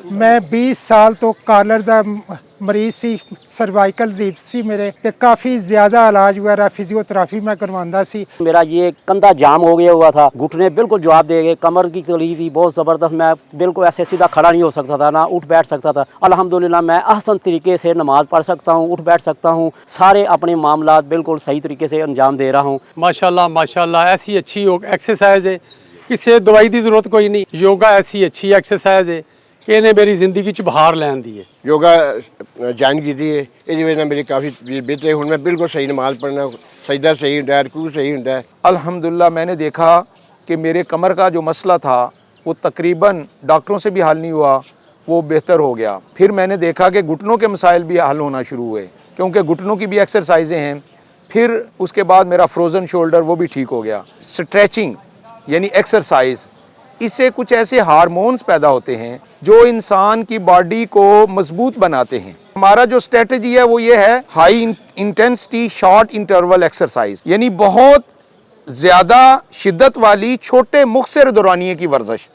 मैं 20 साल तो कालर दा मरीज सी, सर्वाइकल रिप्स सी मेरे ते काफ़ी ज़्यादा इलाज वगैरह फिजियोथेरेपी मैं करवांदा सी। मेरा ये कंधा जाम हो गया हुआ था, घुटने बिल्कुल जवाब दे गए, कमर की तकलीफ थी बहुत ज़बरदस्त, मैं बिल्कुल ऐसे सीधा खड़ा नहीं हो सकता था, ना उठ बैठ सकता था। अल्हम्दुलिल्लाह मैं अहसन तरीके से नमाज़ पढ़ सकता हूँ, उठ बैठ सकता हूँ, सारे अपने मामलात बिल्कुल सही तरीके से अंजाम दे रहा हूँ। माशाल्लाह माशाल्लाह, ऐसी अच्छी एक्सरसाइज है, किसी दवाई की जरूरत कोई नहीं। योगा ऐसी अच्छी एक्सरसाइज है कि इन्हें मेरी जिंदगी च बहार लैन दी है। योगा ज्वाइन की है, इस वजह मेरी काफ़ी बेहतर हूँ, मैं बिल्कुल सही नमाज पढ़ना, सजदा सही होता है, रुकू सही होता है। अल्हम्दुलिल्लाह मैंने देखा कि मेरे कमर का जो मसला था वो तकरीबन डॉक्टरों से भी हल नहीं हुआ, वो बेहतर हो गया। फिर मैंने देखा कि घुटनों के मसाइल भी हल होना शुरू हुए, क्योंकि घुटनों की भी एक्सरसाइजें हैं। फिर उसके बाद मेरा फ्रोज़न शोल्डर वो भी ठीक हो गया। स्ट्रेचिंग यानी एक्सरसाइज, इससे कुछ ऐसे हार्मोन्स पैदा होते हैं जो इंसान की बॉडी को मजबूत बनाते हैं। हमारा जो स्ट्रेटजी है वो ये है high intensity short interval exercise, यानी बहुत ज़्यादा शिद्दत वाली छोटे मुख्तसर दौरानिये की वर्जिश।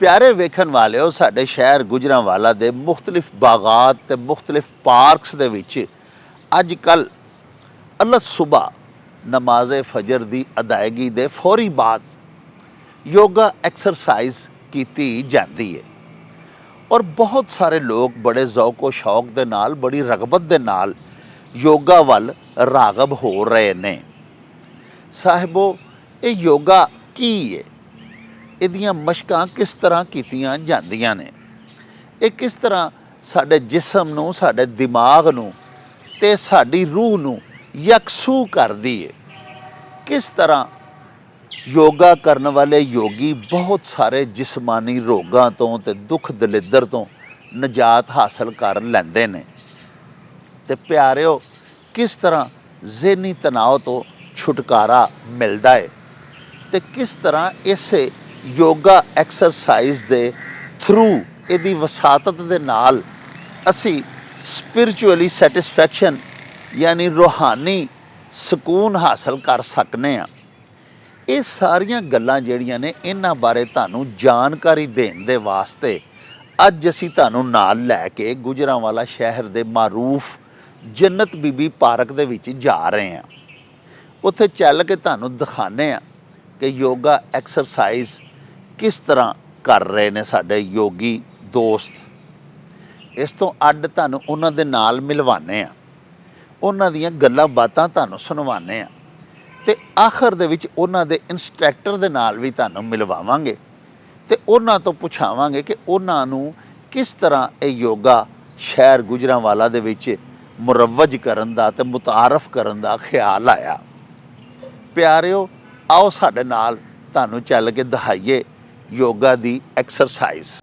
प्यारे वेखन वाले हो, साडे शहर गुजरांवाला दे मुख्तलिफ बागात ते मुख्तलिफ पार्क्स दे विच अजकल अल्लाह सुबह नमाज फजर दी अदायगी दे फौरी बाद योगा एक्सरसाइज की जाती है और बहुत सारे लोग बड़े ज़ौक़ व शौक दे नाल, बड़ी रगबत दे नाल योगा वल रागब हो रहे ने। साहिबो, ये योगा की है, इहदियां मशकां किस तरह कीतियां जांदियां ने, ये किस तरह साडे जिस्म नूं, साडे दिमाग नूं ते साडी रूह नूं यकसू करदी है। किस तरह योगा करने वाले योगी बहुत सारे जिस्मानी रोगां तो ते दुख दलिद्र तो निजात हासिल कर लैंदे ने। ते प्यारिओ, किस तरह ज़हनी तनाव तो छुटकारा मिलदा है ते किस तरह इसे योगा एक्सरसाइज दे थ्रू इहदी वसातत दे नाल असी स्पिरिचुअली सैटिस्फैक्शन यानी रूहानी सुकून हासिल कर सकने हैं। ये सारियां गल्लां जिहड़ियां ने, इन्हां बारे तुहानूं जानकारी देण दे वास्ते अज असी तुहानूं नाल लैके गुजरांवाला शहर दे मारूफ जन्नत बीबी पार्क दे विच जा रहे हैं। उत्थे चल के तुहानूं दिखाने हैं कि योगा एक्सरसाइज किस तरह कर रहे ने साडे योगी दोस्त। इस तो अड्ड तुहानूं उन्हां दे नाल मिलवाने आ, उन्हां दीयां गल्लां बातां तुहानूं सुणवाने आ ते आखिर दे विच उन्हां दे इंस्ट्रक्टर दे नाल भी तुहानूं मिलवावांगे ते उन्हां तो पुछावांगे कि उन्हां नूं किस तरह ये योगा शहर गुजरांवाला दे विच मुरव्वज करन दा ते मुतारफ करन दा ख्याल आया। प्यारिओ, आओ साडे नाल तुहानूं चल के दिखाइए योगा दी एक्सरसाइज।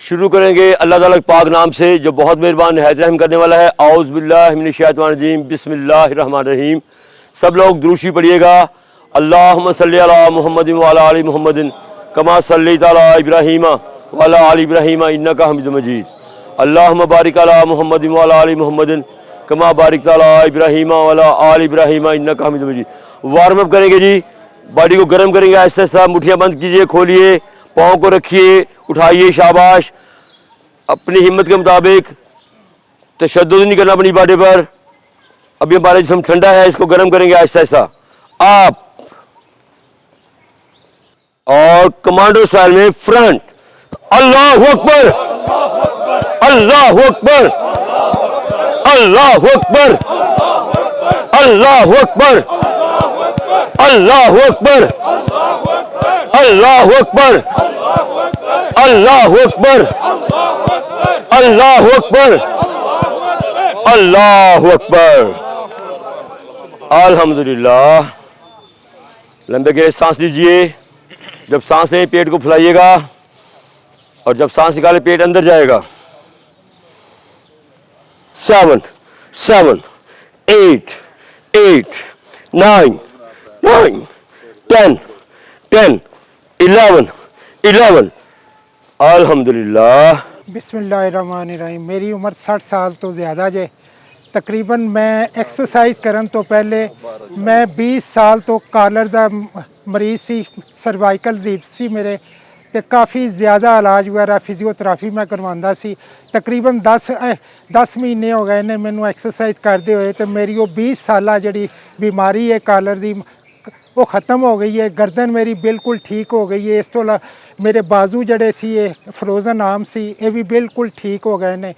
शुरू करेंगे अल्लाह ताला के पाक नाम से जो बहुत मेहरबान निहायत रहम करने वाला है। औज़ बिल्लाहि मिनश शैतानिर रजीम, बिस्मिल्लाहिर रहमानिर रहीम। सब लोग दुरूशी पढ़िएगा। अल्लाहुम्मा सल्ली अला मुहम्मदिन व अला आलि मुहम्मदिन कमा सल्लैता अला इब्राहीम व अला आलि इब्राहीम इन्नका हमीदुम मजीद। अल्लाहुम्मा बारिक अला मुहम्मदिन व अला आलि मुहम्मदिन कमा बारिकता अला इब्राहीम व अला आलि इब्राहीम इन्नका हमीदुम मजीद। वार्म अप करेंगे जी, बॉडी को गर्म करेंगे। आहिस्ता आहिस्ता मुठ्ठियाँ बंद कीजिए, खोलिए, पाँव को रखिए, उठाइए, शाबाश। अपनी हिम्मत के मुताबिक तशद्दुद नहीं करना अपनी बॉडी पर। अभी हमारा जिस्म ठंडा है, इसको गर्म करेंगे आहिस्ता आहिस्ता। आप और कमांडो स्टाइल में फ्रंट। अल्लाह अकबर, अल्लाह अकबर, अल्लाह अकबर, अल्लाह अकबर, अल्लाह अकबर, अल्लाह अकबर, अल्लाह अकबर, अल्लाह अकबर, अल्लाह अकबर। अल्हम्दुलिल्लाह। लंबे गहरे सांस लीजिए। जब सांस लें पेट को फुलाइएगा और जब सांस निकाले पेट अंदर जाएगा। 7 7 8 8 9 9 10 10 11 11। अल्हम्दुलिल्लाह। बिस्मिल्लाहिर्रहमानिर्रहीम। मेरी उम्र 60 साल तो ज़्यादा जे। तकरीबन मैं एक्सरसाइज करन तो पहले मैं 20 साल तो कालर दा मरीज सी, सर्वाइकल रीफ सी मेरे ते काफ़ी ज़्यादा इलाज वगैरह फिजियोथेरेपी मैं करवांदा सी। तकरीबन 10 महीने हो गए ने मैनू एक्सरसाइज करते हुए ते मेरी वो 20 साला जिहड़ी बीमारी है कालर दी वो ख़त्म हो गई है। गर्दन मेरी बिल्कुल ठीक हो गई है। इस तो मेरे बाजू जड़े सी ये फ्रोजन आर्म सी ये भी बिल्कुल ठीक हो गए ने।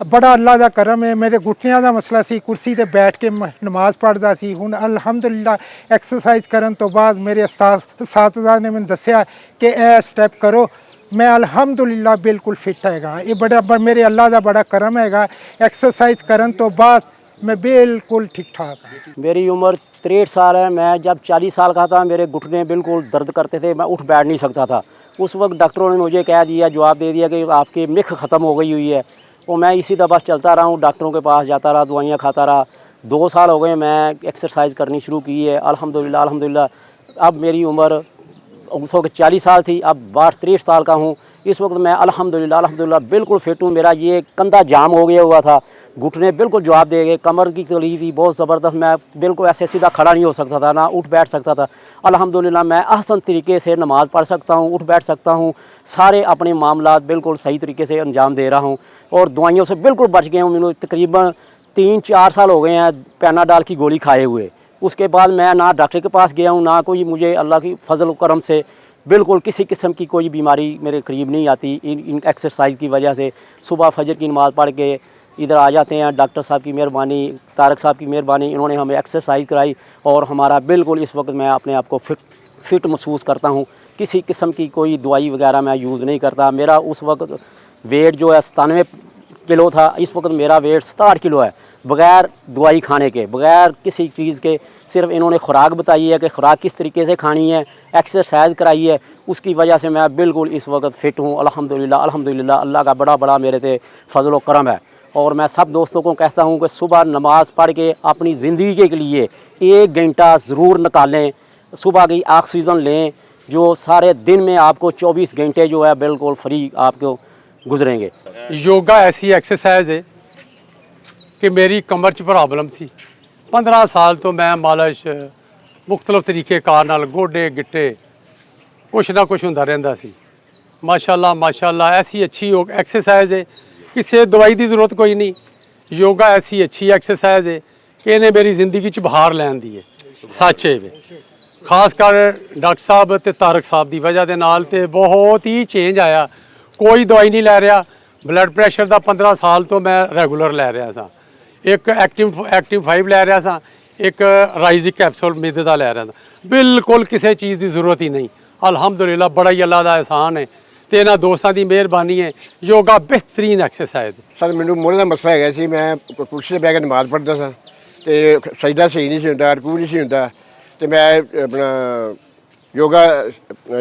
बड़ा अल्लाह दा करम है। मेरे घुटनियां दा मसला सी, कुर्सी ते बैठ के नमाज पढ़दा सी। हुण अल्हम्दुलिल्लाह एक्सरसाइज करन तो बाद मेरे साथीदार ने मैनूं दस्सिया कि ए स्टेप करो। मैं अल्हम्दुलिल्लाह बिल्कुल फिट हैगा। ये बड़ा मेरे अल्लाह दा बड़ा करम हैगा। एक्सरसाइज करन तो बाद मैं बिल्कुल ठीक ठाक हूँ। मेरी उम्र 63 साल है। मैं जब 40 साल का था मेरे घुटने बिल्कुल दर्द करते थे, मैं उठ बैठ नहीं सकता था। उस वक्त डॉक्टरों ने मुझे कह दिया, जवाब दे दिया कि आपकी मिख ख़त्म हो गई हुई है। तो मैं इसी तरह बस चलता रहा हूँ, डॉक्टरों के पास जाता रहा, दवाइयाँ खाता रहा। 2 साल हो गए मैं एक्सरसाइज करनी शुरू की है। अल्हम्दुलिल्लाह अल्हम्दुलिल्लाह। अब मेरी उम्र उस वक्त 40 साल थी, अब 63 साल का हूँ। इस वक्त मैं अल्हम्दुलिल्लाह अल्हम्दुलिल्लाह बिल्कुल फिट हूँ। मेरा ये कंधा जाम हो गया हुआ था, घुटने बिल्कुल जवाब दे गए, कमर की तकलीफ थी बहुत ज़बरदस्त। मैं बिल्कुल ऐसे सीधा खड़ा नहीं हो सकता था, ना उठ बैठ सकता था। अल्हम्दुलिल्लाह मैं अहसन तरीके से नमाज़ पढ़ सकता हूँ, उठ बैठ सकता हूँ, सारे अपने मामलात बिल्कुल सही तरीके से अंजाम दे रहा हूँ और दवाइयों से बिल्कुल बच गया हूँ। मैंने तकरीबन 3-4 साल हो गए हैं पैनाडॉल की गोली खाए हुए। उसके बाद मैं ना डॉक्टर के पास गया हूँ, ना कोई मुझे अल्लाह की फजल करम से बिल्कुल किसी किस्म की कोई बीमारी मेरे करीब नहीं आती इन एक्सरसाइज की वजह से। सुबह फजर की नमाज़ पढ़ के इधर आ जाते हैं। डॉक्टर साहब की मेहरबानी, तारक साहब की मेहरबानी, इन्होंने हमें एक्सरसाइज कराई और हमारा बिल्कुल इस वक्त मैं अपने आप को फिट महसूस करता हूँ। किसी किस्म की कोई दवाई वगैरह मैं यूज़ नहीं करता। मेरा उस वक्त वेट जो है 97 किलो था, इस वक्त मेरा वेट 67 किलो है, बग़ैर दवाई खाने के, बग़ैर किसी चीज़ के। सिर्फ इन्होंने खुराक बताई है कि खुराक किस तरीके से खानी है, एक्सरसाइज कराई है, उसकी वजह से मैं बिल्कुल इस वक्त फ़िट हूँ। अल्हम्दुलिल्लाह अल्हम्दुलिल्लाह। अल्लाह का बड़ा मेरे पे फजल व करम है। और मैं सब दोस्तों को कहता हूँ कि सुबह नमाज़ पढ़ के अपनी ज़िंदगी के लिए 1 घंटा ज़रूर निकालें, सुबह की ऑक्सीजन लें, जो सारे दिन में आपको 24 घंटे जो है बिल्कुल फ्री आपको गुजरेंगे। योगा ऐसी एक्सरसाइज है कि मेरी कमर च प्रॉब्लम सी। 15 साल तो मैं मालिश मुख्तलिफ तरीके कार नाल गोडे गिट्टे कुछ ना कुछ होंदा रहिंदा सी। माशाअल्लाह माशाअल्लाह ऐसी अच्छी एक्सरसाइज है, किसी दवाई की जरूरत कोई नहीं। योगा ऐसी अच्छी एक्सरसाइज है कि इन्हें मेरी जिंदगी च बहार लैन दी है। सच है वे खास कर डॉक्टर साहब ते तारक साहब की वजह के नाल ते बहुत ही चेंज आया। कोई दवाई नहीं लै रहा। ब्लड प्रैशर का 15 साल तो मैं रेगूलर लै रहा सा। एक एक्टिव 5 लै रहा सा, एक राइजिक कैप्सूल मिद का लै रहा था। बिल्कुल किसी चीज़ की जरूरत ही नहीं। अल्हम्दुलिल्लाह बड़ा ही अल्लाह का एहसान है ते इन्हां दोस्तां की मेहरबानी है। योगा बेहतरीन एक्सरसाइज। सर मैनू मोढ़े का मसला है सी, मैं कुर्सी से बह के नमाज पढ़ता सा तो सजदा सही नहीं सी हुंदा, रकू नहीं सी हुंदा ते मैं अपना योगा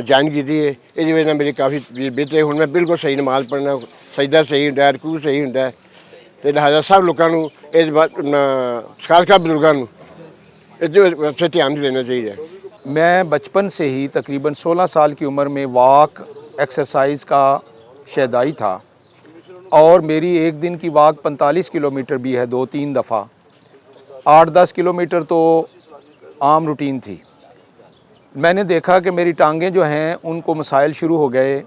ज्वाइन की है। इहदी वजह मेरी काफ़ी बेहतर हुण मैं बिल्कुल सही नमाज पढ़ना, सजदा सही हुंदा, रकू सही हुंदा ते लिहाजा सब लोगों को इस बात खासकर बुजुर्गों को इससे ध्यान देना चाहिए। मैं बचपन से ही तकरीबन 16 साल की उम्र में वॉक एक्सरसाइज का शैदाई था और मेरी एक दिन की वॉक 45 किलोमीटर भी है, 2-3 दफ़ा। 8-10 किलोमीटर तो आम रूटीन थी। मैंने देखा कि मेरी टांगें जो हैं उनको मसाइल शुरू हो गए,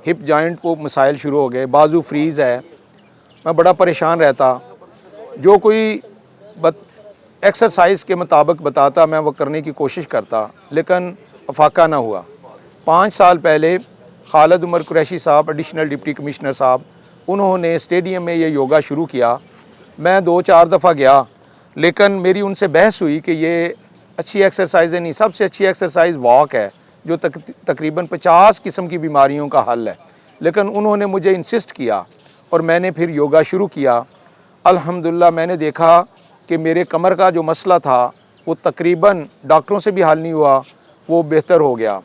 हिप जॉइंट को मसाइल शुरू हो गए, बाजू फ्रीज़ है। मैं बड़ा परेशान रहता। जो कोई एक्सरसाइज के मुताबिक बताता, मैं वो करने की कोशिश करता, लेकिन अफाका ना हुआ। 5 साल पहले खालिद उमर कुरैशी साहब, एडिशनल डिप्टी कमिश्नर साहब, उन्होंने स्टेडियम में ये योगा शुरू किया। मैं 2-4 दफ़ा गया, लेकिन मेरी उनसे बहस हुई कि ये अच्छी एक्सरसाइज है नहीं, सबसे अच्छी एक्सरसाइज वॉक है जो तकरीबन 50 किस्म की बीमारियों का हल है। लेकिन उन्होंने मुझे इंसिस्ट किया और मैंने फिर योगा शुरू किया। अल्हम्दुलिल्लाह मैंने देखा कि मेरे कमर का जो मसला था वो तकरीबन डॉक्टरों से भी हल नहीं हुआ, वो बेहतर हो गया।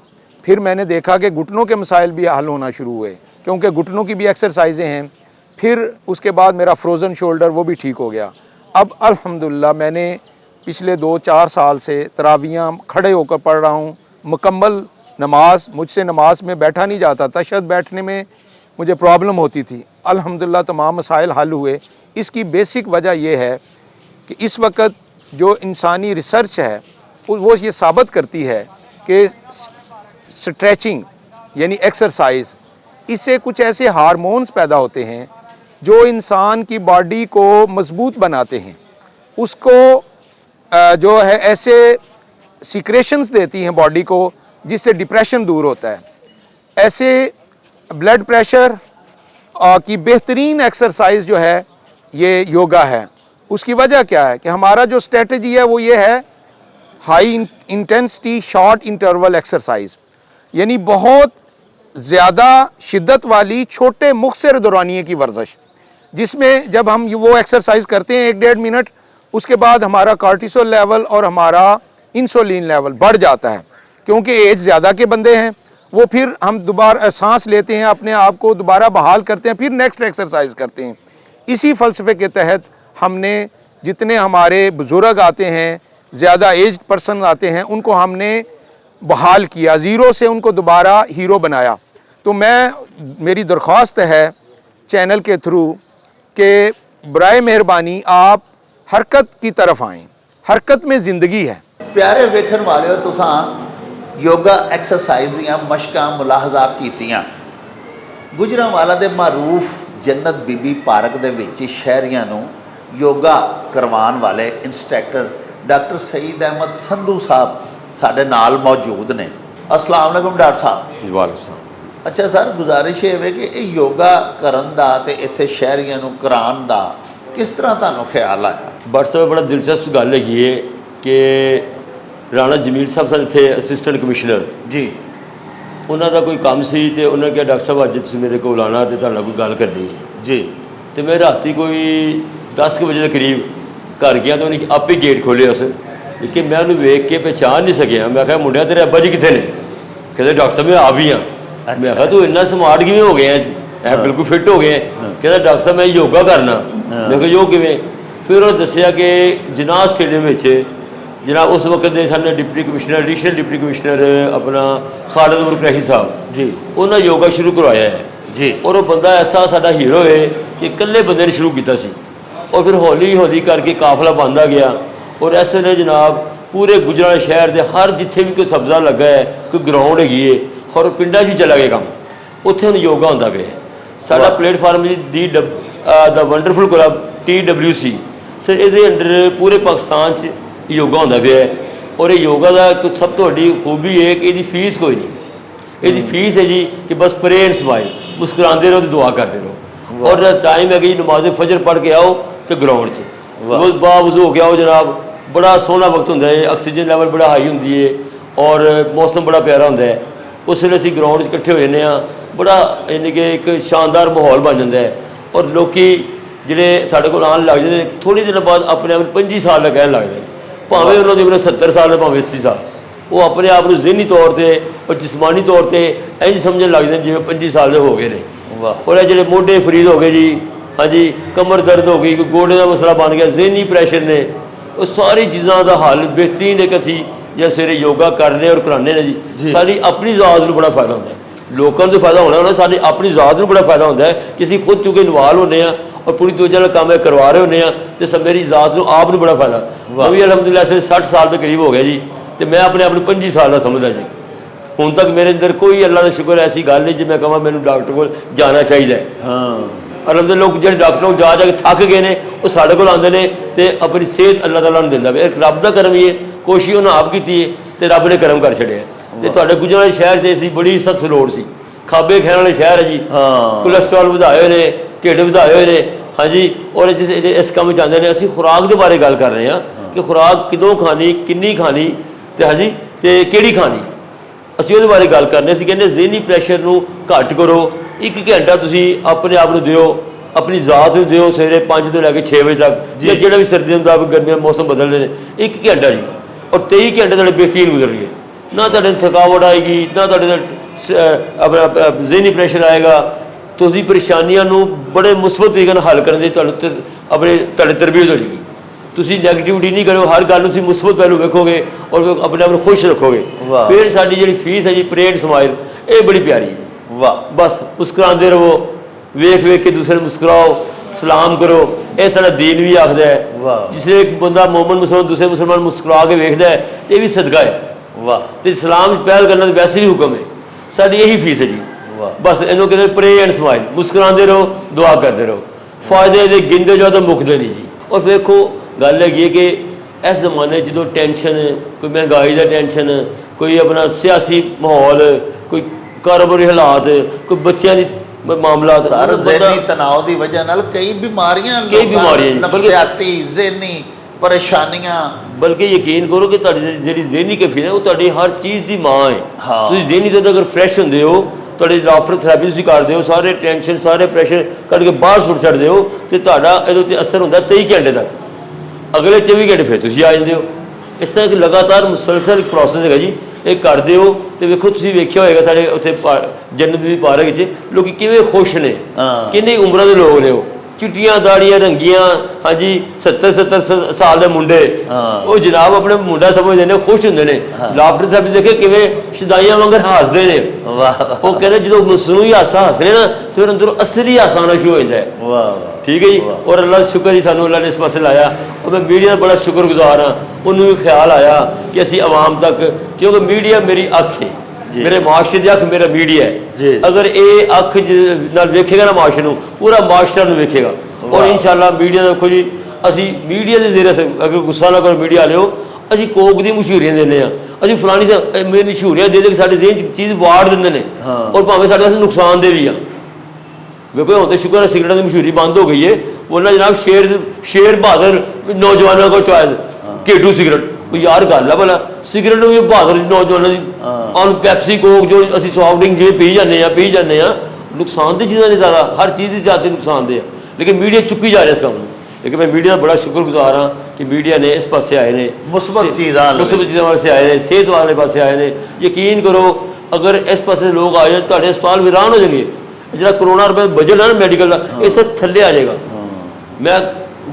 फिर मैंने देखा कि घुटनों के मसाइल भी हल होना शुरू हुए, क्योंकि घुटनों की भी एक्सरसाइजें हैं। फिर उसके बाद मेरा फ्रोज़न शोल्डर वो भी ठीक हो गया। अब अल्हम्दुलिल्लाह मैंने पिछले 2-4 साल से तरावियाँ खड़े होकर पढ़ रहा हूँ, मुकम्मल नमाज। मुझसे नमाज में बैठा नहीं जाता था, शायद बैठने में मुझे प्रॉब्लम होती थी। अल्हम्दुलिल्लाह तमाम मसाइल हल हुए। इसकी बेसिक वजह यह है कि इस वक्त जो इंसानी रिसर्च है वो ये साबित करती है कि स्ट्रेचिंग यानी एक्सरसाइज, इससे कुछ ऐसे हार्मोन्स पैदा होते हैं जो इंसान की बॉडी को मजबूत बनाते हैं, उसको जो है ऐसे सीक्रेशंस देती हैं बॉडी को जिससे डिप्रेशन दूर होता है। ऐसे ब्लड प्रेशर की बेहतरीन एक्सरसाइज जो है ये योगा है। उसकी वजह क्या है कि हमारा जो स्ट्रेटजी है वो ये है high intensity short interval exercise, यानी बहुत ज़्यादा शिद्दत वाली छोटे मुख्तसर दौरानिए की वर्जिश, जिसमें जब हम वो एक्सरसाइज करते हैं 1-1.5 मिनट, उसके बाद हमारा कार्टिसोल लेवल और हमारा इंसुलिन लेवल बढ़ जाता है। क्योंकि एज ज़्यादा के बंदे हैं, वो फिर हम दोबारा सांस लेते हैं, अपने आप को दोबारा बहाल करते हैं, फिर नेक्स्ट एक्सरसाइज करते हैं। इसी फ़लसफ़े के तहत हमने जितने हमारे बुज़ुर्ग आते हैं, ज़्यादा एज पर्सन आते हैं, उनको हमने बहाल किया, ज़ीरो से उनको दोबारा हीरो बनाया। तो मेरी दरख्वास्त है चैनल के थ्रू कि बराए मेहरबानी आप हरकत की तरफ आएँ। हरकत में ज़िंदगी है। प्यारे वेखन वाले तुसां योगा एक्सरसाइज दियां मशकां मुलाहज़ात कीतियां। गुजरांवाला दे मारूफ जन्नत बीबी पार्क दे विच शहरियां नूं योगा करवाउण वाले इंस्ट्रक्टर डॉक्टर सईद अहमद संधू साहब साडे नाल मौजूद ने। अस्सलाम वालेकुम डॉक्टर साहब। वालेकुम सलाम। अच्छा सर, गुजारिश है कि ये योगा करन दा ते इत्थे शहरियां नूं कराउण दा किस तरह तुहानूं ख्याल आया? बट साहब बड़ा दिलचस्प गल है कि राणा जमील साहब सन इत्थे असिस्टेंट कमिश्नर जी, उन्होंने कोई काम सी ते उन्होंने कहा डॉक्टर साहब अज तुसीं मेरे कोल आना ते तुहाडे नाल कोई गल करनी है जी। तो मैं राती कोई 10 बजे के करीब घर गया तो उन्हें आप ही गेट खोले उस, लेकिन मैं उन्हें वेख के पहचान नहीं सकिया। मैं आखिया मुंडिया तेरे अब्बा जी कितने ने? कहते डॉक्टर साहब मैं आ भी हाँ। मैं आखिया तू इन्ना स्मार्ट किवें हो गया है, बिल्कुल फिट हो गए हैं। कहता डॉक्टर साहब मैं योगा करना। मैं कहा योग किवें? फिर उन्होंने दसिया कि जिनाह स्टेडियम में जनाब उस वक्त के सामने deputy commissioner additional deputy commissioner अपना खालिद उमर कुरैशी साहब जी, उन्होंने योगा शुरू करवाया है जी। और वो बंदा ऐसा साडा हीरो है कि कल्ले बंदे ने शुरू किया सी और फिर हौली हौली करके काफला बनता गया। और इस वे जनाब पूरे गुजरात शहर के हर जिथे भी कोई सब्जा लगा है, कोई ग्राउंड हैगी है और पिंडा च चला गया काम, उत्थे हुण योगा होंदा पिया। साडा platform the the wonderful club TWC sir ये अंडर पूरे पाकिस्तान च योगा होंदा पिया है। और ये योगा का सब तो वड्डी खूबी है कि इसकी फीस कोई नहीं, ये फीस है जी कि बस प्रे एंड स्माइल, मुस्कुराते रहो तो दुआ करते रहो। और टाइम है कि नमाज फजर पढ़ के आओ तो ग्राउंड से बावजू हो के आओ जनाब। बड़ा सोहना वक्त होंदा है, ऑक्सीजन लेवल बड़ा हाई होंदी है और मौसम बड़ा प्यारा होंदा है। उस वेले असीं ग्राउंड इकट्ठे हो जाते हैं, बड़ा यानी कि एक शानदार माहौल बन जाता है। और लोग जिहड़े साडे कोल आन लग जाते थोड़ी दिन बाद अपने आप 25 साल का कहन लगते हैं, भावें उन्होंने उम्र 70 साल भावें 80 साल, वो अपने आप को जहनी तौर पर और जिसमानी तौर पर इंज समझने लग जाते जिवें 25 साल हो गए हैं। और जो मोढे फरीद हो गए जी, हाँ जी, कमर दर्द हो गई, गोडे का मसला बन गया, जहनी प्रैशर ने, वो सारी चीज़ों का हल बेहतरीन है कि असीं जो सवेरे योगा करने और कराने ने जी, सारी अपनी ज़ात को बड़ा फायदा होता है। लोगों को फायदा होना सारी अपनी ज़ात को बड़ा फायदा होता है कि असीं खुद चुके इन्वाल्व होने और पूरी तवज्जो काम करवा रहे होने तो मेरी ज़ात को आप बड़ा फायदा। अभी अलहमदुलिल्लाह 60 साल के करीब हो गया जी, तो मैं अपने आप को 25 साल का समझदा जी। हुण तक मेरे अंदर कोई अल्लाह का शुक्र ऐसी गल नहीं जी मैं कहां मैनूं डॉक्टर को जाना चाहिए। हाँ ਅਲਹਮਦੁਲਿਲਾ ਲੋਕ ਜਿਹੜੇ ਡਾਕਟਰ ਨੂੰ ਜਾ ਕੇ ਥੱਕ ਗਏ ਨੇ ਉਹ ਸਾਡੇ ਕੋਲ ਆਉਂਦੇ ਨੇ ਤੇ ਆਪਣੀ ਸਿਹਤ ਅੱਲਾਹ ਤਾਲਾ ਨੂੰ ਦਿੰਦਾ ਵੇ। ਇਹ ਰੱਬ ਦਾ ਕਰਮ ਹੀ ਹੈ, ਕੋਸ਼ਿਸ਼ ਉਹਨਾਂ ਆਪ ਕੀਤੀ ਹੈ ਤੇ ਰੱਬ ਨੇ ਕਰਮ ਕਰ ਛੱਡਿਆ। ਤੇ ਤੁਹਾਡੇ ਗੁਜਰਾਤ ਸ਼ਹਿਰ 'ਚ ਇਸ ਦੀ ਬੜੀ ਸਖਤ ਲੋੜ ਸੀ। ਖਾਬੇ ਖਾਣ ਵਾਲੇ ਸ਼ਹਿਰ ਹੈ ਜੀ, ਕੋਲੈਸਟਰੋਲ ਵਧਾਏ ਹੋਏ ਨੇ, ਢਿੱਡ ਵਧਾਏ ਹੋਏ ਨੇ, ਹਾਂਜੀ। ਔਰ ਇਸ ਕੰਮ 'ਚ ਆਉਂਦੇ ਨੇ। ਅਸੀਂ ਖੁਰਾਕ ਦੇ ਬਾਰੇ ਗੱਲ ਕਰ ਰਹੇ ਹਾਂ ਕਿ ਖੁਰਾਕ ਕਿਦੋਂ ਖਾਣੀ, ਕਿੰਨੀ ਖਾਣੀ ਤੇ ਹਾਂਜੀ ਤੇ ਕਿਹੜੀ ਖਾਣੀ, ਅਸੀਂ ਉਹਦੇ ਬਾਰੇ ਗੱਲ ਕਰਨੀ। ਅਸੀਂ ਕਹਿੰਦੇ ਜ਼ਹਿਨੀ ਪ੍ਰੈਸ਼ਰ ਨੂੰ ਘੱਟ ਕਰੋ। 1 ਘੰਟਾ ਤੁਸੀਂ ਆਪਣੇ ਆਪ ਨੂੰ ਦਿਓ, ਆਪਣੀ ਜ਼ਾਤ ਨੂੰ ਦਿਓ, ਸਵੇਰੇ 5 ਤੋਂ ਲੈ ਕੇ 6 ਵਜੇ ਤੱਕ, ਜਾਂ ਜਿਹੜਾ ਵੀ ਸਰਦੀ ਦੇ ਮੁਤਾਬਕ ਗਰਮੀਆਂ ਮੌਸਮ ਬਦਲਦੇ ਨੇ, 1 ਘੰਟਾ ਜੀ। ਔਰ 23 ਘੰਟੇ ਤੁਹਾਡੇ ਬਿਹਤਰੀਨ ਗੁਜ਼ਰਨਗੇ। ਨਾ ਤੁਹਾਡੇ ਥਕਾਵਟ ਆਏਗੀ, ਨਾ ਤੁਹਾਡੇ ਆਪਣਾ ਜ਼ਹਿਨੀ ਪ੍ਰੈਸ਼ਰ ਆਏਗਾ। ਤੁਸੀਂ ਪਰੇਸ਼ਾਨੀਆਂ ਨੂੰ ਬੜੇ ਮੁਸਬਤ ਤਰੀਕੇ ਨਾਲ ਹੱਲ ਕਰਨ ਦੀ ਤੁਹਾਡੀ ਤਰਬੀਅਤ ਹੋ ਜਾਏਗੀ। ਤੁਸੀਂ ਨੈਗੇਟਿਵਿਟੀ ਨਹੀਂ ਕਰੋ, ਹਰ ਗੱਲ ਨੂੰ ਤੁਸੀਂ ਮੁਸਬਤ ਪਹਿਲੂ ਵੇਖੋਗੇ ਔਰ ਆਪਣੇ ਆਪ ਨੂੰ ਖੁਸ਼ ਰੱਖੋਗੇ। ਫਿਰ ਸਾਡੀ ਜਿਹੜੀ ਫੀਸ ਹੈ ਜੀ ਪ੍ਰੇਡ ਸਮਾਈਲ, ਇਹ ਬੜੀ ਪਿਆਰੀ ਹੈ। ਵਾਹ, ਬਸ ਮੁਸਕਰਾਉਂਦੇ ਰਹੋ, ਵੇਖ ਵੇਖ ਕੇ ਦੂਸਰੇ ਨੂੰ ਮੁਸਕਰਾਓ, ਸਲਾਮ ਕਰੋ। ਇਹ ਸਾਡਾ ਦੀਨ ਵੀ ਆਖਦਾ ਹੈ। ਜਿਸਲੇ ਇੱਕ ਬੰਦਾ ਮੋਮਨ ਮੁਸਲਮਾਨ ਦੂਸਰੇ ਮੁਸਲਮਾਨ ਮੁਸਕਰਾ ਕੇ ਵੇਖਦਾ ਹੈ ਤੇ ਇਹ ਵੀ ਸਦਕਾ ਹੈ। ਵਾਹ, ਤੇ ਸਲਾਮ ਪਹਿਲ ਕਰਨਾ ਤਾਂ ਵੈਸੇ ਵੀ ਹੁਕਮ ਹੈ। ਸਾਡੀ ਇਹੀ ਫੀਸ ਹੈ ਜੀ। ਬਸ ਇਹਨੂੰ ਕਹਿੰਦੇ ਪ੍ਰੇ ਐਂਡ ਸਮਾਈਲ, ਮੁਸਕਰਾਉਂਦੇ ਰਹੋ, ਦੁਆ ਕਰਦੇ ਰਹੋ। ਫਾਇਦੇ ਇਹਦੇ ਗਿਣਦੇ ਜਾਓ ਤਾਂ ਮੁੱਕਦੇ ਨਹੀਂ ਜੀ। ਔਰ ਵੇਖੋ ਗੱਲ ਹੈਗੀ ਹੈ ਕਿ ਇਸ ਜ਼ਮਾਨੇ ਜਦੋਂ ਟੈਨਸ਼ਨ, ਕੋਈ ਮਹਿੰਗਾਈ ਦਾ ਟੈਨਸ਼ਨ, ਕੋਈ ਆਪਣਾ ਸਿਆਸੀ ਮਾਹੌਲ, ਕੋਈ ਕਾਰੋਬਾਰੀ ਹਾਲਾਤ, ਕੋਈ ਬੱਚਿਆਂ ਦੀ ਮਾਮਲਾ, ਸਰ ਜ਼ਹਿਨੀ ਤਣਾਅ ਦੀ ਵਜ੍ਹਾ ਨਾਲ ਕਈ ਬਿਮਾਰੀਆਂ, ਨਫਸਿਆਤੀ ਜ਼ਹਿਨੀ ਪਰੇਸ਼ਾਨੀਆਂ। ਬਲਕਿ ਯਕੀਨ ਕਰੋ ਕਿ ਤੁਹਾਡੀ ਜਿਹੜੀ ਜ਼ਹਿਨੀ ਕੈਫੀਅਤ ਹੈ ਉਹ ਤੁਹਾਡੀ ਹਰ ਚੀਜ਼ ਦੀ ਮਾਂ ਹੈ। ਤੁਸੀਂ ਜ਼ਹਿਨੀ ਤੌਰ ਤੇ ਅਗਰ ਫਰੈਸ਼ ਹੁੰਦੇ ਹੋ, ਤੁਹਾਡੇ ਡਾਕਟਰ ਥੈਰੇਪੀ ਤੁਸੀਂ ਕਰਦੇ ਹੋ, ਸਾਰੇ ਟੈਨਸ਼ਨ ਸਾਰੇ ਪ੍ਰੈਸ਼ਰ ਕੱਢ ਕੇ ਬਾਹਰ ਸੁੱਟ ਛੱਡਦੇ ਹੋ ਤੇ ਤੁਹਾਡਾ ਇਹਦੇ ਉੱਤੇ ਅਸਰ ਹੁੰਦਾ 23 ਘੰਟੇ ਤੱਕ। ਅਗਲੇ 24 ਘੰਟੇ ਫਿਰ ਤੁਸੀਂ ਆ ਜਾਂਦੇ ਹੋ। ਇਸ ਤਰ੍ਹਾਂ ਇੱਕ ਲਗਾਤਾਰ ਮੁਸਲਸਲ ਪ੍ਰੋਸੈਸ ਹੈਗਾ ਜੀ। ਇਹ ਕਰਦੇ ਹੋ ਤੇ ਵੇਖੋ, ਤੁਸੀਂ ਵੇਖਿਆ ਹੋਏਗਾ ਸਾਡੇ ਉੱਥੇ ਜੰਨਤ ਦੀ ਪਾਰਕ ਵਿੱਚ ਲੋਕ ਕਿਵੇਂ ਖੁਸ਼ ਨੇ, ਕਿੰਨੀ ਉਮਰਾਂ ਦੇ ਲੋਕ ਨੇ, ਉਹ ਚਿੱਟੀਆਂ ਦਾੜੀਆਂ ਰੰਗੀਆਂ, ਹਾਂਜੀ 70 ਸਾਲ ਦੇ ਮੁੰਡੇ, ਉਹ ਜਨਾਬ ਆਪਣੇ ਮੁੰਡਾ ਸਮਝਦੇ ਨੇ, ਖੁਸ਼ ਹੁੰਦੇ ਨੇ। ਲਾਫਟਰ ਸਾਹਿਬ ਦੇਖੇ ਕਿਵੇਂ ਸ਼ਦਾਈਆਂ ਵਾਂਗਰ ਹੱਸਦੇ ਨੇ। ਉਹ ਕਹਿੰਦੇ ਜਦੋਂ ਮਸਨੂਈ ਹਾਸਾ ਹੱਸਦੇ ਨਾ ਫਿਰ ਅੰਦਰੋਂ ਅਸਲੀ ਹਾਸਾ ਆਉਣਾ ਸ਼ੁਰੂ ਹੋ ਜਾਂਦਾ ਹੈ। ਠੀਕ ਹੈ ਜੀ। ਔਰ ਅੱਲਾ ਦਾ ਸ਼ੁਕਰ ਜੀ, ਸਾਨੂੰ ਅੱਲਾ ਨੇ ਇਸ ਪਾਸੇ ਲਾਇਆ। ਔਰ ਮੈਂ ਮੀਡੀਆ ਦਾ ਬੜਾ ਸ਼ੁਕਰਗੁਜ਼ਾਰ ਹਾਂ। ਉਹਨੂੰ ਵੀ ਖਿਆਲ ਆਇਆ ਕਿ ਅਸੀਂ ਆਵਾਮ ਤੱਕ, ਕਿਉਂਕਿ ਮੀਡੀਆ ਮੇਰੀ ਅੱਖ ਹੈ, ਮੇਰੇ ਮਾਸ਼ਰੇ ਦੀ ਅੱਖ ਮੇਰਾ ਮੀਡੀਆ ਹੈ। ਅਗਰ ਇਹ ਅੱਖ ਨਾਲ ਵੇਖੇਗਾ ਨਾ ਮਾਸ਼ਰੇ ਨੂੰ, ਪੂਰਾ ਮਾਸ਼ਰਾ ਨੂੰ ਵੇਖੇਗਾ। ਔਰ ਇਨਸ਼ਾਅੱਲਾ ਮੀਡੀਆ ਦੇਖੋ ਜੀ, ਅਸੀਂ ਮੀਡੀਆ ਦੇ ਜ਼ਰੀਏ ਅਗਰ ਗੁੱਸਾ ਨਾ ਕਰੋ ਮੀਡੀਆ ਵਾਲਿਓ, ਅਸੀਂ ਕੋਕ ਦੀ ਮਸ਼ਹੂਰੀਆਂ ਦਿੰਦੇ ਹਾਂ, ਅਸੀਂ ਫਲਾਣੀ ਮੇਰੀ ਮਸ਼ਹੂਰੀਆਂ ਦੇ ਕੇ ਸਾਡੇ ਜ਼ੇਨ 'ਚ ਚੀਜ਼ ਵਾੜ ਦਿੰਦੇ ਨੇ। ਔਰ ਭਾਵੇਂ ਸਾਡੇ ਵਾਸਤੇ ਨੁਕਸਾਨਦੇਹ ਵੀ ਆ। ਵੇਖੋ ਹੁਣ ਤਾਂ ਸ਼ੁਕਰ ਹੈ ਸਿਗਰਟਾਂ ਦੀ ਮਸ਼ਹੂਰੀ ਬੰਦ ਹੋ ਗਈ ਹੈ। ਉਹਨਾਂ ਜਨਾਬ ਸ਼ੇਰ ਬਹਾਦਰ ਨੌਜਵਾਨਾਂ ਕੋਲ ਚੁਆਇਸ ਘੇਟੂ ਸਿਗਰਟ, ਕੋਈ ਯਾਰ ਗੱਲ ਆ ਭਲਾ ਸਿਗਰਟ ਨੂੰ ਵੀ ਬਹਾਦਰ ਨੌਜਵਾਨਾਂ ਦੀ ਔਨ ਪੈਪਸੀ ਕੋਕ ਜੋ ਅਸੀਂ ਸੌਫਟ ਡਰਿੰਕ ਜਿਵੇਂ ਪੀ ਜਾਂਦੇ ਹਾਂ ਨੁਕਸਾਨ ਦੀ ਚੀਜ਼ਾਂ ਨੇ ਜ਼ਿਆਦਾ, ਹਰ ਚੀਜ਼ ਦੀ ਜ਼ਿਆਦਾ ਨੁਕਸਾਨਦੇਹ ਆ। ਲੇਕਿਨ ਮੀਡੀਆ ਚੁੱਕੀ ਜਾ ਰਿਹਾ ਇਸ ਕੰਮ ਨੂੰ। ਲੇਕਿਨ ਮੈਂ ਮੀਡੀਆ ਦਾ ਬੜਾ ਸ਼ੁਕਰਗੁਜ਼ਾਰ ਹਾਂ ਕਿ ਮੀਡੀਆ ਨੇ ਇਸ ਪਾਸੇ ਆਏ ਨੇ, ਮੁਸਬਤ ਚੀਜ਼ਾਂ ਵਾਸਤੇ ਆਏ ਨੇ, ਸਿਹਤ ਵਾਲੇ ਪਾਸੇ ਆਏ ਨੇ। ਯਕੀਨ ਕਰੋ ਅਗਰ ਇਸ ਪਾਸੇ ਲੋਕ ਆ ਜਾਣ, ਤੁਹਾਡੇ ਹਸਪਤਾਲ ਵੀਰਾਨ ਹੋ ਜਾਣਗੇ। ਜਿਹੜਾ ਕਰੋਨਾ ਰੁਪਏ ਬਜਟ ਹੈ ਨਾ ਮੈਡੀਕਲ ਦਾ, ਇਸ ਤੋਂ ਥੱਲੇ ਆ ਜਾਏਗਾ। ਮੈਂ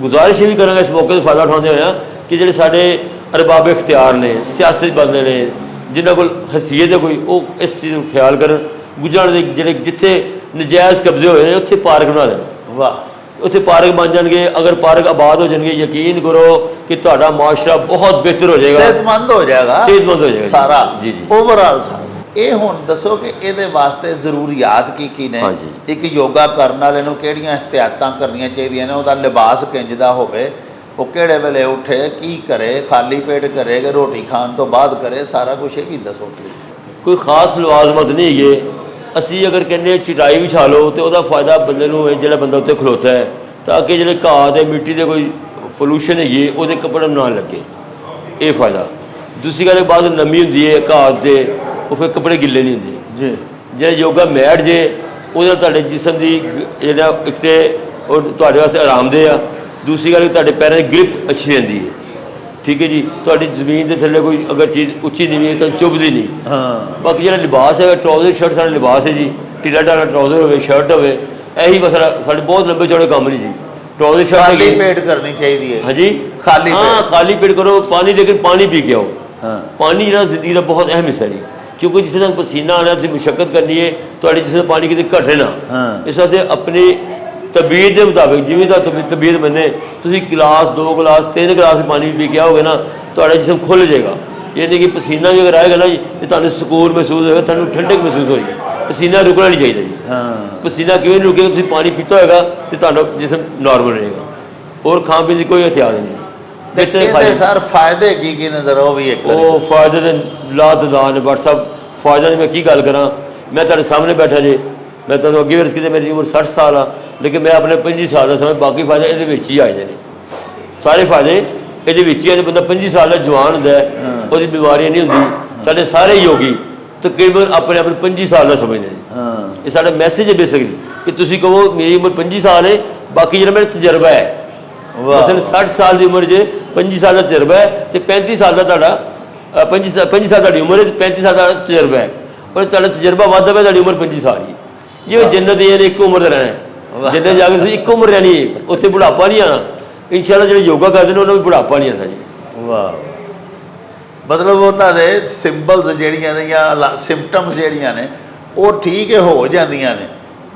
ਗੁਜ਼ਾਰਿਸ਼ ਵੀ ਕਰਾਂਗਾ ਇਸ ਮੌਕੇ ਤੋਂ ਫਾਇਦਾ ਉਠਾਉਂਦੇ ਹੋਇਆ ਕਿ ਜਿਹੜੇ ਸਾਡੇ ਅਰਬਾਬ ਇਖਤਿਆਰ ਨੇ, ਸਿਆਸਤ ਬੰਦੇ ਨੇ, ਜਿਨ੍ਹਾਂ ਕੋਲ ਹਸੀਅਤ ਹੈ ਕੋਈ, ਉਹ ਇਸ ਚੀਜ਼ ਨੂੰ ਖਿਆਲ ਕਰਨ। ਗੁਜਰਾਤ ਦੇ ਜਿਹੜੇ ਜਿੱਥੇ ਨਜਾਇਜ਼ ਕਬਜ਼ੇ ਹੋਏ ਨੇ ਉੱਥੇ ਪਾਰਕ ਬਣਾ ਦੇਣ। ਵਾਹ, ਉੱਥੇ ਪਾਰਕ ਬਣ ਜਾਣਗੇ। ਅਗਰ ਪਾਰਕ ਆਬਾਦ ਹੋ ਜਾਣਗੇ, ਯਕੀਨ ਕਰੋ ਕਿ ਤੁਹਾਡਾ ਮਾਸ਼ਰਾ ਬਹੁਤ ਬਿਹਤਰ ਹੋ ਜਾਏਗਾ, ਸਿਹਤਮੰਦ ਹੋ ਜਾਏਗਾ ਸਾਰਾ ਜੀ ਜੀ ਓਵਰਆਲ। ਇਹ ਹੁਣ ਦੱਸੋ ਕਿ ਇਹਦੇ ਵਾਸਤੇ ਜ਼ਰੂਰੀਆਤ ਕੀ ਨੇ? ਇੱਕ ਯੋਗਾ ਕਰਨ ਵਾਲੇ ਨੂੰ ਕਿਹੜੀਆਂ ਇhtiyਾਤਾਂ ਕਰਨੀਆਂ ਚਾਹੀਦੀਆਂ ਨੇ? ਉਹਦਾ ਲਿਬਾਸ ਕਿੰਜ ਦਾ ਹੋਵੇ, ਉਹ ਕਿਹੜੇ ਵੇਲੇ ਉੱਠੇ, ਕੀ ਕਰੇ, ਖਾਲੀ ਪੇਟ ਕਰੇ ਕਿ ਰੋਟੀ ਖਾਣ ਤੋਂ ਬਾਅਦ ਕਰੇ, ਸਾਰਾ ਕੁਝ ਇਹ ਵੀ ਦੱਸੋ। ਕੋਈ ਖਾਸ ਲਵਾਜ਼ਮਤ ਨਹੀਂ ਹੈਗੇ। ਅਸੀਂ ਅਗਰ ਕਹਿੰਦੇ ਚਟਾਈ ਵਿਛਾ ਲਓ ਤੇ ਉਹਦਾ ਫਾਇਦਾ ਬੰਦੇ ਨੂੰ ਜਿਹੜਾ ਬੰਦਾ ਉੱਤੇ ਖਲੋਤਾ ਹੈ, ਤਾਂ ਕਿ ਜਿਹੜੇ ਘਾਹ ਦੇ ਮਿੱਟੀ ਦੇ ਕੋਈ ਪੋਲੂਸ਼ਨ ਹੈਗੀ ਉਹਦੇ ਕੱਪੜੇ ਨੂੰ ਨਾ ਲੱਗੇ, ਇਹ ਫਾਇਦਾ। ਦੂਸਰੀ ਗੱਲ ਬਾਅਦ ਨਮੀ ਹੁੰਦੀ ਹੈ ਘਾਹ 'ਤੇ, ਉਹ ਫਿਰ ਕੱਪੜੇ ਗਿੱਲੇ ਨਹੀਂ ਹੁੰਦੇ ਜੀ। ਜਿਹੜਾ ਯੋਗਾ ਮੈਟ ਜੇ ਉਹਦਾ ਤੁਹਾਡੇ ਜਿਸਮ ਦੀ ਜਿਹੜਾ ਇੱਕ ਤਾਂ ਉਹ ਤੁਹਾਡੇ ਵਾਸਤੇ ਆਰਾਮਦੇਹ ਆ, ਦੂਸਰੀ ਗੱਲ ਤੁਹਾਡੇ ਪੈਰਾਂ ਦੀ ਗ੍ਰਿਪ ਅੱਛੀ ਰਹਿੰਦੀ ਹੈ। ਠੀਕ ਹੈ ਜੀ। ਤੁਹਾਡੀ ਜ਼ਮੀਨ ਦੇ ਥੱਲੇ ਕੋਈ ਅਗਰ ਚੀਜ਼ ਉੱਚੀ ਨੀਵੀਂ ਹੈ ਤਾਂ ਚੁੱਭਦੀ ਨਹੀਂ। ਬਾਕੀ ਜਿਹੜਾ ਲਿਬਾਸ ਹੈਗਾ, ਟਰਾਊਜ਼ਰ ਸ਼ਰਟ ਸਾਡਾ ਲਿਬਾਸ ਹੈ ਜੀ। ਢਿੱਲਾ ਢਾਲਾ ਟਰਾਊਜ਼ਰ ਹੋਵੇ, ਸ਼ਰਟ ਹੋਵੇ, ਇਹੀ ਬਸ ਸਾਡੇ ਬਹੁਤ ਲੰਬੇ ਚੌੜੇ ਕੰਮ ਨਹੀਂ ਜੀ। ਟਰਾਊਜ਼ਰ ਸ਼ਰਟ ਖਾਲੀ ਪੇਟ ਕਰਨੀ ਚਾਹੀਦੀ ਹੈ। ਹਾਂਜੀ, ਖਾਲੀ ਪੇਟ ਕਰੋ। ਪਾਣੀ, ਲੇਕਿਨ ਪਾਣੀ ਪੀ ਕੇ ਆਓ। ਪਾਣੀ ਜਿਹੜਾ ਜ਼ਿੰਦਗੀ ਦਾ ਬਹੁਤ ਅਹਿਮ ਹਿੱਸਾ ਜੀ, ਕਿਉਂਕਿ ਜਿਸ ਤਰ੍ਹਾਂ ਪਸੀਨਾ ਆਉਣਾ, ਤੁਸੀਂ ਮੁਸ਼ੱਕਤ ਕਰਨੀ ਹੈ, ਤੁਹਾਡੀ ਜਿਸ ਤਰ੍ਹਾਂ ਪਾਣੀ ਕਿਤੇ ਘਟੇ ਨਾ। ਇਸ ਵਾਸਤੇ ਆਪਣੀ ਤਬੀਅਤ ਦੇ ਮੁਤਾਬਿਕ ਜਿਵੇਂ ਦਾ ਤਬੀਅਤ ਬਣੇ, ਤੁਸੀਂ ਗਿਲਾਸ 2 ਗਿਲਾਸ 3 ਗਿਲਾਸ ਪਾਣੀ ਪੀ ਕੇ ਆਓਗੇ ਨਾ, ਤੁਹਾਡਾ ਜਿਸਮ ਖੁੱਲ੍ਹ ਜਾਏਗਾ। ਇਹ ਨਹੀਂ ਕਿ ਪਸੀਨਾ ਵੀ ਅਗਰ ਆਏਗਾ ਨਾ ਜੀ ਤੇ ਤੁਹਾਨੂੰ ਸਕੂਨ ਮਹਿਸੂਸ ਹੋਏਗਾ, ਤੁਹਾਨੂੰ ਠੰਡਕ ਮਹਿਸੂਸ ਹੋਏਗੀ। ਪਸੀਨਾ ਰੁਕਣਾ ਨਹੀਂ ਚਾਹੀਦਾ ਜੀ। ਪਸੀਨਾ ਕਿਉਂ ਨਹੀਂ ਰੁਕੇਗਾ? ਤੁਸੀਂ ਪਾਣੀ ਪੀਤਾ ਹੋਏਗਾ ਤੇ ਤੁਹਾਡਾ ਜਿਸਮ ਨਾਰਮਲ ਰਹੇਗਾ। ਹੋਰ ਖਾਣ ਪੀਣ ਦੀ ਕੋਈ ਇhtiyat ਨਹੀਂ। ਤੇ ਇਹਦੇ ਸਰ ਫਾਇਦੇ ਕੀ ਨਜ਼ਰ ਉਹ ਵੀ ਇੱਕ ਉਹ ਫਾਇਦੇ ਦੇ ਲਾਤਦਾਰ ਨੇ ਬਟ ਸਾਹਿਬ। ਫਾਇਦਾ ਨਹੀਂ ਮੈਂ ਕੀ ਗੱਲ ਕਰਾਂ, ਮੈਂ ਤੁਹਾਡੇ ਸਾਹਮਣੇ ਬੈਠਾ ਜੇ, ਮੈਂ ਤੁਹਾਨੂੰ ਅੱਗੇ ਵਰਸ ਕਿਤੇ ਮੇਰੀ ਉਮਰ 60 ਸਾਲ ਆ, ਲੇਕਿਨ ਮੈਂ ਆਪਣੇ 25 ਸਾਲ ਦਾ ਸਮੇਂ ਬਾਕੀ ਫਾਇਦੇ ਇਹਦੇ ਵਿੱਚ ਹੀ ਆ ਜਾਂਦੇ ਨੇ। ਸਾਰੇ ਫਾਇਦੇ ਇਹਦੇ ਵਿੱਚ ਹੀ ਆ। ਬੰਦਾ 25 ਸਾਲ ਦਾ ਜਵਾਨ ਹੁੰਦਾ ਉਹਦੀ ਬਿਮਾਰੀ ਨਹੀਂ ਹੁੰਦੀ। ਸਾਡੇ ਸਾਰੇ ਯੋਗੀ ਤਕਰੀਬਨ ਆਪਣੇ ਆਪ ਨੂੰ 25 ਸਾਲ ਦਾ ਸਮਝਦੇ ਨੇ। ਇਹ ਸਾਡਾ ਮੈਸੇਜ ਹੈ ਬੇਸਿਕਲੀ ਕਿ ਤੁਸੀਂ ਕਹੋ ਮੇਰੀ ਉਮਰ 25 ਸਾਲ ਹੈ, ਬਾਕੀ ਜਿਹੜਾ ਮੇਰਾ ਤਜਰਬਾ ਹੈ, ਮਸਲ 60 ਸਾਲ ਦੀ ਉਮਰ 'ਚ 25 ਸਾਲ ਦਾ ਤਜਰਬਾ ਹੈ ਤੇ 35 ਸਾਲ ਦਾ ਤੁਹਾਡਾ 25 ਸਾਲ ਤੁਹਾਡੀ ਉਮਰ ਹੈ ਤੇ 35 ਸਾਲ ਦਾ ਤਜਰਬਾ ਹੈ। ਪਰ ਤੁਹਾਡਾ ਤਜਰਬਾ ਵੱਧ ਹੋਵੇ, ਤੁਹਾਡੀ ਉਮਰ 25 ਸਾਲ ਹੀ। ਜਿਵੇਂ ਜੰਨਤ ਇਹਨੇ ਇੱਕ ਉਮਰ ਦਾ ਰਹਿਣਾ ਹੈ, ਜੰਨਤ ਜਾ ਕੇ ਤੁਸੀਂ ਇੱਕ ਉਮਰ ਰਹਿਣੀ ਹੈ, ਉੱਥੇ ਬੁਢਾਪਾ ਨਹੀਂ ਆਉਣਾ। ਇਨਸ਼ਾਅੱਲਾ ਜਿਹੜੇ ਯੋਗਾ ਕਰਦੇ ਨੇ ਉਹਨਾਂ ਨੂੰ ਬੁਢਾਪਾ ਨਹੀਂ ਆਉਂਦਾ ਜੀ। ਵਾਹ, ਮਤਲਬ ਉਹਨਾਂ ਦੇ ਸਿੰਬਲਸ ਜਿਹੜੀਆਂ ਨੇ ਜਾਂ ਸਿੰਪਟਮਸ ਜਿਹੜੀਆਂ ਨੇ ਉਹ ਠੀਕ ਹੋ ਜਾਂਦੀਆਂ ਨੇ।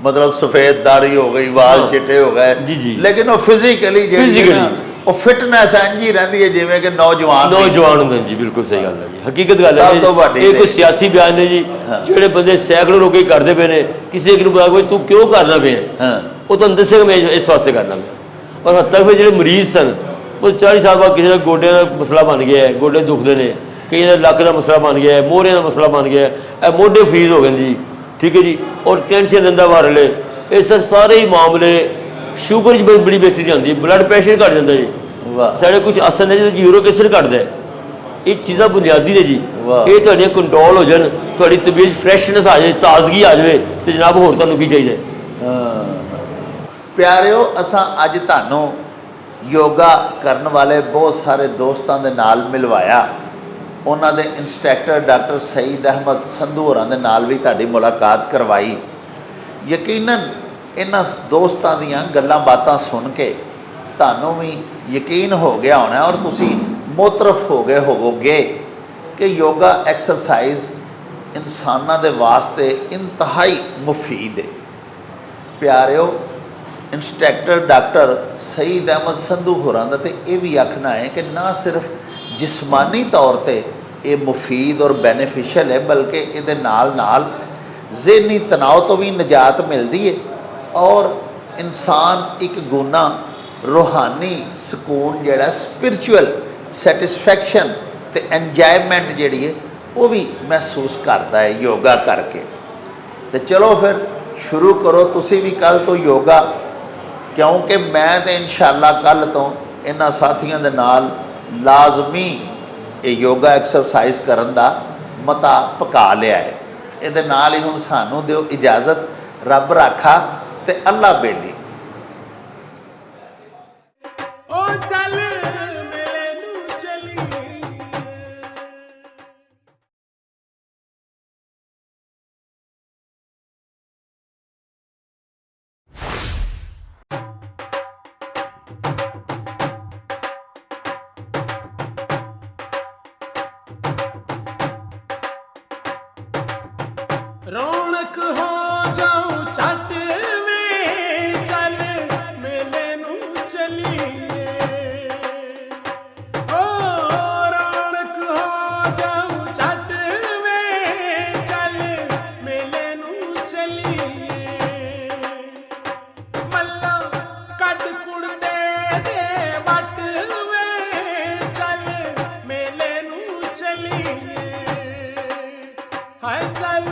ਮਤਲਬ ਸਫੇਦ ਦਾੜੀ ਹੋ ਗਈ, ਵਾਲ ਚਿੱਟੇ ਹੋ ਗਏ, ਲੇਕਿਨ ਉਹ ਫਿਜ਼ੀਕਲੀ ਜਿਹੜੀ ਉਹ ਫਿਟਨੈਸ ਇੰਝ ਹੀ ਰਹਿੰਦੀ ਹੈ ਜਿਵੇਂ ਕਿ ਨੌਜਵਾਨ ਹੁੰਦੇ ਜੀ। ਬਿਲਕੁਲ ਸਹੀ ਗੱਲ ਹੈ ਜੀ, ਹਕੀਕਤ ਗੱਲ ਹੈ। ਇਹ ਕੋਈ ਸਿਆਸੀ ਬਿਆਨ ਨੇ ਜੀ। ਜਿਹੜੇ ਬੰਦੇ ਸੈਂਕੜੋਂ ਲੋਕੀ ਕਰਦੇ ਪਏ ਨੇ, ਕਿਸੇ ਨੂੰ ਬੁਲਾ ਕੇ ਤੂੰ ਕਿਉਂ ਕਰਨਾ ਪਿਆ, ਉਹ ਤੁਹਾਨੂੰ ਦੱਸੇਗਾ ਮੈਂ ਇਸ ਵਾਸਤੇ ਕਰਨਾ ਪਿਆ। ਔਰ ਹੱਦ ਤੱਕ ਫਿਰ ਜਿਹੜੇ ਮਰੀਜ਼ ਸਨ ਉਹ 40 ਸਾਲ ਬਾਅਦ ਕਿਸੇ ਦਾ ਗੋਡਿਆਂ ਦਾ ਮਸਲਾ ਬਣ ਗਿਆ ਹੈ, ਗੋਡੇ ਦੁਖਦੇ ਨੇ, ਕਈ ਦਾ ਲੱਕ ਦਾ ਮਸਲਾ ਬਣ ਗਿਆ ਹੈ, ਮੋਹਰਿਆਂ ਦਾ ਮਸਲਾ ਬਣ ਗਿਆ ਹੈ, ਇਹ ਮੋਢੇ ਫਰੀਜ਼ ਹੋ ਗਏ ਜੀ। ਠੀਕ ਹੈ ਜੀ। ਔਰ ਟੈਨਸ਼ਨ ਲੈਂਦਾ ਵਾਰਲੇ ਇਸ ਸਾਰੇ ਹੀ ਮਾਮਲੇ। ਸ਼ੂਗਰ 'ਚ ਬੜੀ ਬਿਹਤਰੀ ਆਉਂਦੀ ਹੈ, ਬਲੱਡ ਪ੍ਰੈਸ਼ਰ ਘੱਟ ਜਾਂਦਾ ਜੀ। ਸਾਡੇ ਕੁਝ ਆਸਨ ਨੇ ਜਿਹਦੇ ਯੂਰਿਕ ਐਸਿਡ ਘਟਦਾ ਹੈ। ਇਹ ਚੀਜ਼ਾਂ ਬੁਨਿਆਦੀ ਨੇ ਜੀ। ਇਹ ਤੁਹਾਡੀਆਂ ਕੰਟਰੋਲ ਹੋ ਜਾਣ, ਤੁਹਾਡੀ ਤਬੀਅਤ ਫਰੈਸ਼ਨੈਸ ਆ ਜਾਏ, ਤਾਜ਼ਗੀ ਆ ਜਾਵੇ ਤੇ ਜਨਾਬ ਹੋਰ ਤੁਹਾਨੂੰ ਕੀ ਚਾਹੀਦਾ। ਪਿਆਰਿਓ, ਅਸਾਂ ਅੱਜ ਤੁਹਾਨੂੰ ਯੋਗਾ ਕਰਨ ਵਾਲੇ ਬਹੁਤ ਸਾਰੇ ਦੋਸਤਾਂ ਦੇ ਨਾਲ ਮਿਲਵਾਇਆ। ਉਹਨਾਂ ਦੇ ਇੰਸਟ੍ਰਕਟਰ ਡਾਕਟਰ ਸਈਦ ਅਹਿਮਦ ਸੰਧੂ ਹੋਰਾਂ ਦੇ ਨਾਲ ਵੀ ਤੁਹਾਡੀ ਮੁਲਾਕਾਤ ਕਰਵਾਈ। ਯਕੀਨਨ ਇਹਨਾਂ ਦੋਸਤਾਂ ਦੀਆਂ ਗੱਲਾਂ ਬਾਤਾਂ ਸੁਣ ਕੇ ਤੁਹਾਨੂੰ ਵੀ ਯਕੀਨ ਹੋ ਗਿਆ ਹੋਣਾ ਔਰ ਤੁਸੀਂ ਮੁਤਰਫ ਹੋ ਗਏ ਹੋਵੋਗੇ ਕਿ ਯੋਗਾ ਐਕਸਰਸਾਈਜ਼ ਇਨਸਾਨਾਂ ਦੇ ਵਾਸਤੇ ਇੰਤਹਾਈ ਮੁਫੀਦ ਹੈ। ਪਿਆਰਿਓ, ਇੰਸਟ੍ਰਕਟਰ ਡਾਕਟਰ ਸਈਦ ਅਹਿਮਦ ਸੰਧੂ ਹੋਰਾਂ ਦਾ ਤੇ ਇਹ ਵੀ ਆਖਣਾ ਹੈ ਕਿ ਨਾ ਸਿਰਫ ਜਿਸਮਾਨੀ ਤੌਰ ਤੇ ਇਹ ਮੁਫੀਦ ਔਰ ਬੈਨੀਫੀਸ਼ੀਅਲ ਹੈ, ਬਲਕਿ ਇਹਦੇ ਨਾਲ ਨਾਲ ਜ਼ਿਹਨੀ ਤਣਾਅ ਤੋਂ ਵੀ ਨਿਜਾਤ ਮਿਲਦੀ ਹੈ ਔਰ ਇਨਸਾਨ ਇੱਕ ਗੁਨਾ रूहानी सुकून जोड़ा स्पिरिचुअल सैटिस्फैक्शन तो एंजॉयमेंट जी है वो भी महसूस करता है योगा करके। तो चलो फिर शुरू करो तुसी भी कल तो योगा, क्योंकि मैं तो इंशाअल्लाह कल तो इन्हां साथियों के नाल लाजमी ये योगा एक्सरसाइज करन दा मता पका लिया है। ये नाल ही हुण सानू दिओ इजाज़त, रब राखा ते अल्लाह बेली। रौनक हो जाऊं चट में चल मेले नू चलिए, ओ रौनक हो जाऊं चट में चल मेले नू चलिए, मल्ला कट कुड़ दे बट में चल मेले नू चलिए, हाय चल